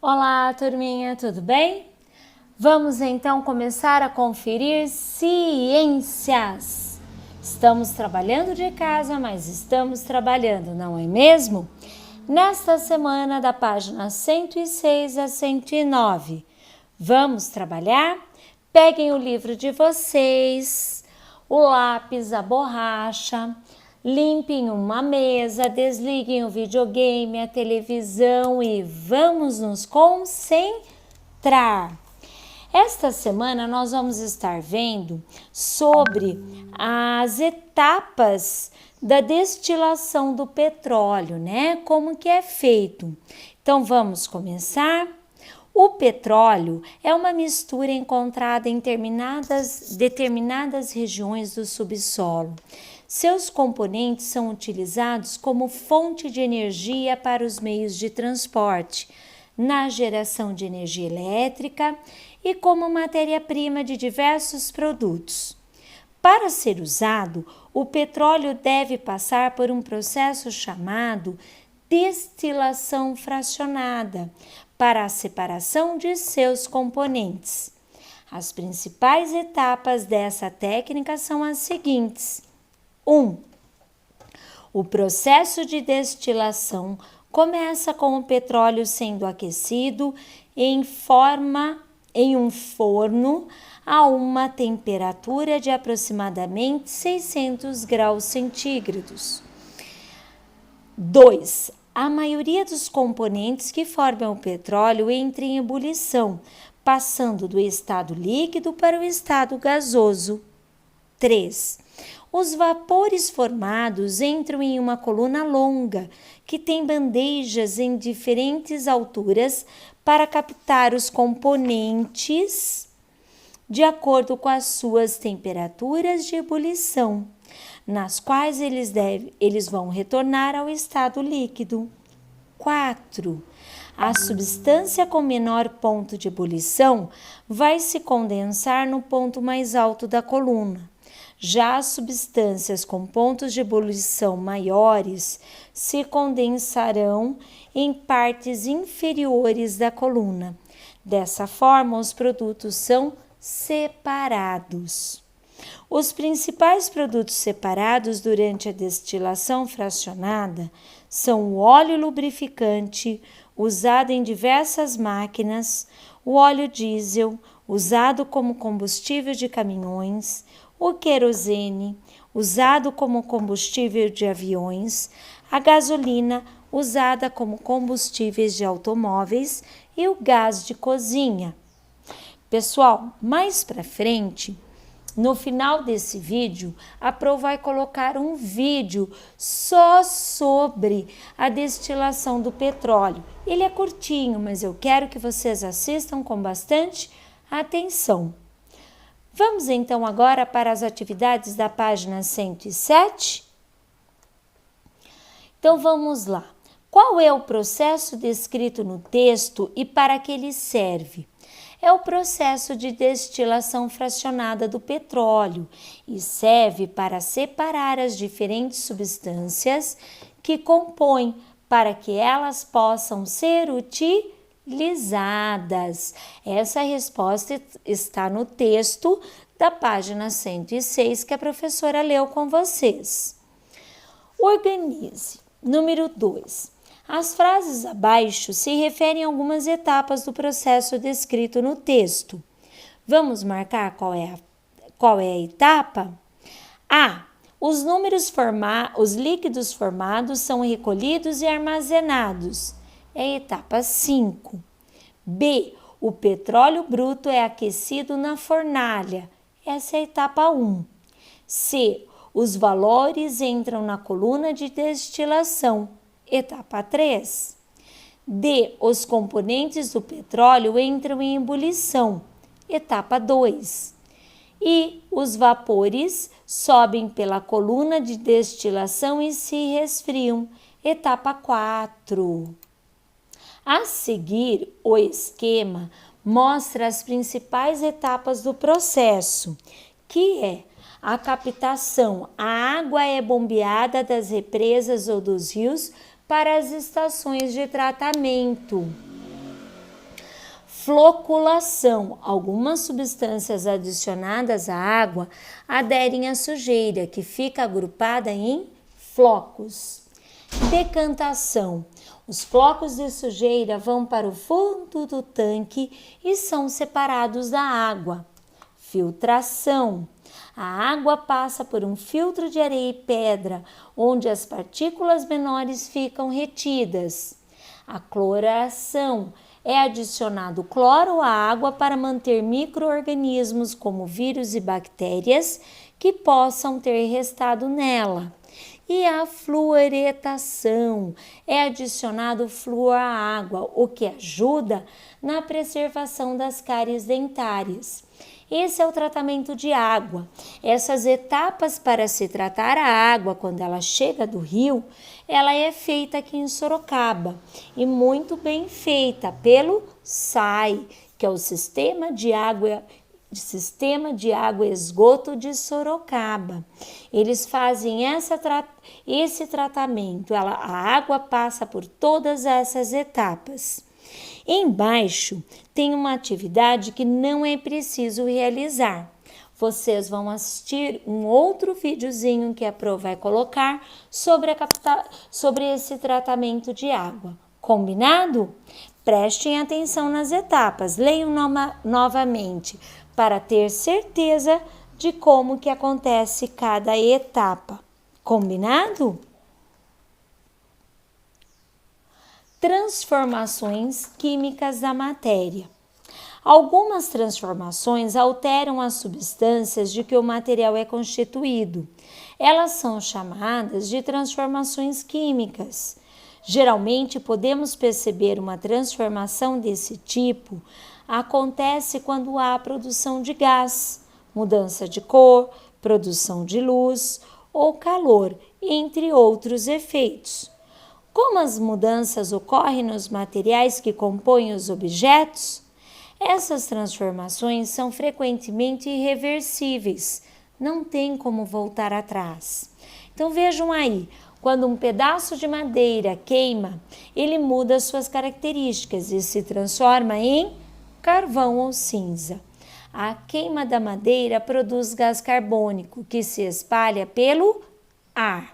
Olá, turminha, tudo bem? Vamos então começar a conferir ciências. Estamos trabalhando de casa, mas estamos trabalhando, não é mesmo? Nesta semana, da página 106 a 109, vamos trabalhar? Peguem o livro de vocês, o lápis, a borracha, limpem uma mesa, desliguem o videogame, a televisão e vamos nos concentrar. Esta semana nós vamos estar vendo sobre as etapas da destilação do petróleo, né? Como que é feito. Então vamos começar? O petróleo é uma mistura encontrada em determinadas regiões do subsolo. Seus componentes são utilizados como fonte de energia para os meios de transporte, na geração de energia elétrica e como matéria-prima de diversos produtos. Para ser usado, o petróleo deve passar por um processo chamado destilação fracionada, para a separação de seus componentes. As principais etapas dessa técnica são as seguintes. 1. O processo de destilação começa com o petróleo sendo aquecido em um forno a uma temperatura de aproximadamente 600 graus centígrados. 2. A maioria dos componentes que formam o petróleo entra em ebulição, passando do estado líquido para o estado gasoso. 3. Os vapores formados entram em uma coluna longa, que tem bandejas em diferentes alturas para captar os componentes de acordo com as suas temperaturas de ebulição, nas quais eles vão retornar ao estado líquido. 4. A substância com menor ponto de ebulição vai se condensar no ponto mais alto da coluna. Já as substâncias com pontos de ebulição maiores se condensarão em partes inferiores da coluna. Dessa forma, os produtos são separados. Os principais produtos separados durante a destilação fracionada são o óleo lubrificante, usado em diversas máquinas, o óleo diesel, usado como combustível de caminhões, o querosene, usado como combustível de aviões, a gasolina, usada como combustíveis de automóveis, e o gás de cozinha. Pessoal, mais para frente, no final desse vídeo, a Pro vai colocar um vídeo só sobre a destilação do petróleo. Ele é curtinho, mas eu quero que vocês assistam com bastante atenção. Vamos então agora para as atividades da página 107? Então vamos lá. Qual é o processo descrito no texto e para que ele serve? É o processo de destilação fracionada do petróleo e serve para separar as diferentes substâncias que compõem para que elas possam ser utilizadas. Essa resposta está no texto da página 106 que a professora leu com vocês. Organize. Número 2. As frases abaixo se referem a algumas etapas do processo descrito no texto. Vamos marcar qual é a etapa? A. Os líquidos formados são recolhidos e armazenados. É a etapa 5. B. O petróleo bruto é aquecido na fornalha. Essa é a etapa 1. C. Os valores entram na coluna de destilação. Etapa 3. D. Os componentes do petróleo entram em ebulição. Etapa 2. E os vapores sobem pela coluna de destilação e se resfriam. Etapa 4. A seguir, o esquema mostra as principais etapas do processo, que é a captação. A água é bombeada das represas ou dos rios para as estações de tratamento. Floculação. Algumas substâncias adicionadas à água aderem à sujeira, que fica agrupada em flocos. Decantação. Os flocos de sujeira vão para o fundo do tanque e são separados da água. Filtração. A água passa por um filtro de areia e pedra, onde as partículas menores ficam retidas. A cloração. É adicionado cloro à água para manter micro-organismos como vírus e bactérias que possam ter restado nela. E a fluoretação. É adicionado flúor à água, o que ajuda na preservação das cáries dentárias. Esse é o tratamento de água. Essas etapas para se tratar a água quando ela chega do rio, ela é feita aqui em Sorocaba e muito bem feita pelo SAI, que é o Sistema de Água e Esgoto de Sorocaba. Eles fazem esse tratamento, a água passa por todas essas etapas. Embaixo tem uma atividade que não é preciso realizar. Vocês vão assistir um outro videozinho que a Pro vai colocar sobre esse tratamento de água. Combinado? Prestem atenção nas etapas, leiam novamente para ter certeza de como que acontece cada etapa. Combinado? Transformações químicas da matéria. Algumas transformações alteram as substâncias de que o material é constituído. Elas são chamadas de transformações químicas. Geralmente, podemos perceber uma transformação desse tipo acontece quando há produção de gás, mudança de cor, produção de luz ou calor, entre outros efeitos. Como as mudanças ocorrem nos materiais que compõem os objetos, essas transformações são frequentemente irreversíveis, não tem como voltar atrás. Então vejam aí, quando um pedaço de madeira queima, ele muda suas características e se transforma em carvão ou cinza. A queima da madeira produz gás carbônico, que se espalha pelo ar.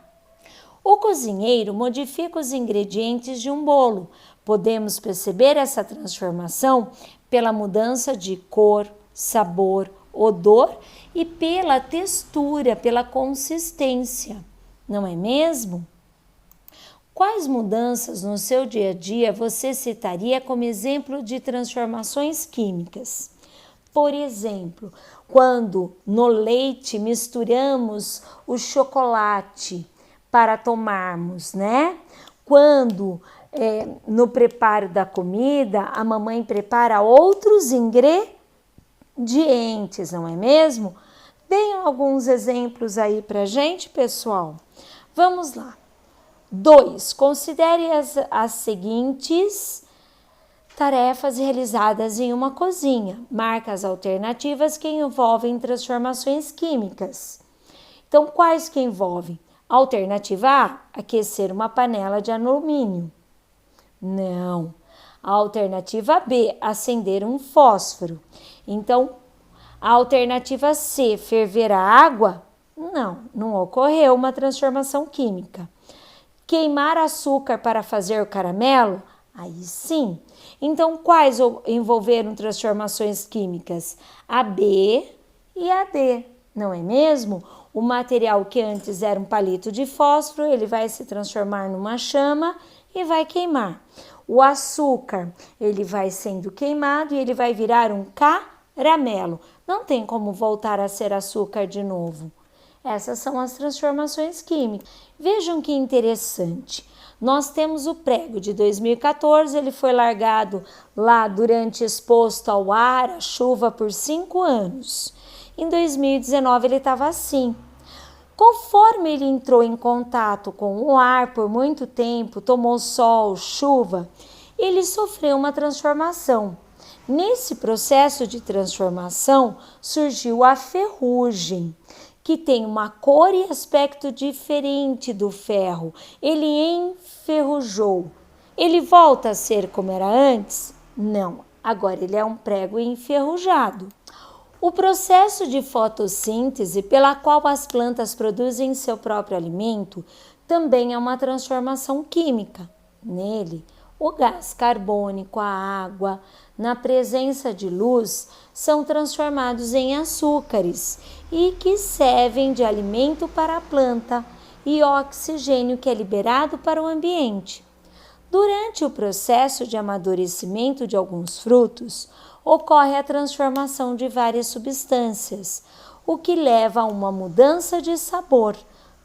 O cozinheiro modifica os ingredientes de um bolo. Podemos perceber essa transformação pela mudança de cor, sabor, odor e pela textura, pela consistência, não é mesmo? Quais mudanças no seu dia a dia você citaria como exemplo de transformações químicas? Por exemplo, quando no leite misturamos o chocolate para tomarmos, né? Quando no preparo da comida a mamãe prepara outros ingredientes, não é mesmo? Deem alguns exemplos aí pra gente, pessoal. Vamos lá. 2. Considere as seguintes tarefas realizadas em uma cozinha. Marca as alternativas que envolvem transformações químicas. Então, quais que envolvem? Alternativa A, aquecer uma panela de alumínio. Não. A alternativa B, acender um fósforo. Então, a alternativa C, ferver a água. Não ocorreu uma transformação química. Queimar açúcar para fazer o caramelo? Aí sim. Então, quais envolveram transformações químicas? A B e a D, não é mesmo? O material que antes era um palito de fósforo, ele vai se transformar numa chama e vai queimar. O açúcar, ele vai sendo queimado e ele vai virar um caramelo. Não tem como voltar a ser açúcar de novo. Essas são as transformações químicas. Vejam que interessante. Nós temos o prego de 2014, ele foi largado lá durante exposto ao ar, à chuva por 5 anos. Em 2019 ele estava assim. Conforme ele entrou em contato com o ar por muito tempo, tomou sol, chuva, ele sofreu uma transformação. Nesse processo de transformação surgiu a ferrugem, que tem uma cor e aspecto diferente do ferro. Ele enferrujou. Ele volta a ser como era antes? Não. Agora ele é um prego enferrujado. O processo de fotossíntese, pela qual as plantas produzem seu próprio alimento, também é uma transformação química. Nele, o gás carbônico, a água, na presença de luz, são transformados em açúcares e que servem de alimento para a planta e oxigênio que é liberado para o ambiente. Durante o processo de amadurecimento de alguns frutos, ocorre a transformação de várias substâncias, o que leva a uma mudança de sabor,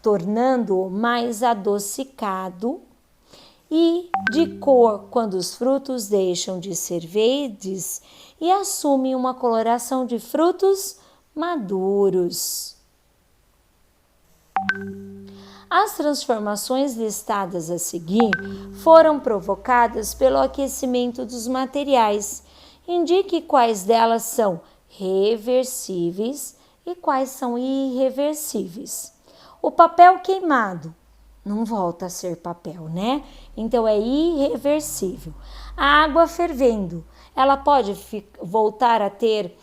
tornando-o mais adocicado e de cor quando os frutos deixam de ser verdes e assumem uma coloração de frutos maduros. As transformações listadas a seguir foram provocadas pelo aquecimento dos materiais. Indique quais delas são reversíveis e quais são irreversíveis. O papel queimado não volta a ser papel, né? Então é irreversível. A água fervendo, ela pode voltar a ter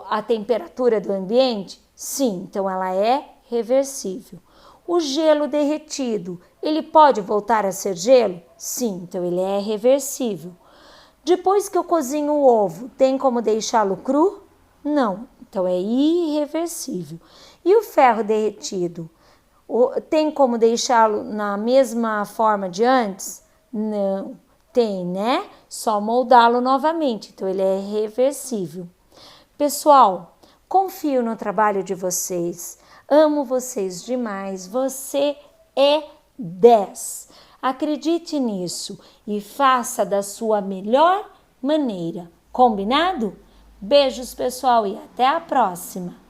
a temperatura do ambiente? Sim, então ela é reversível. O gelo derretido, ele pode voltar a ser gelo? Sim, então ele é reversível. Depois que eu cozinho o ovo, tem como deixá-lo cru? Não, então é irreversível. E o ferro derretido, tem como deixá-lo na mesma forma de antes? Não, tem, né? Só moldá-lo novamente, então ele é reversível. Pessoal, confio no trabalho de vocês, amo vocês demais, você é 10. Acredite nisso e faça da sua melhor maneira. Combinado? Beijos, pessoal, e até a próxima!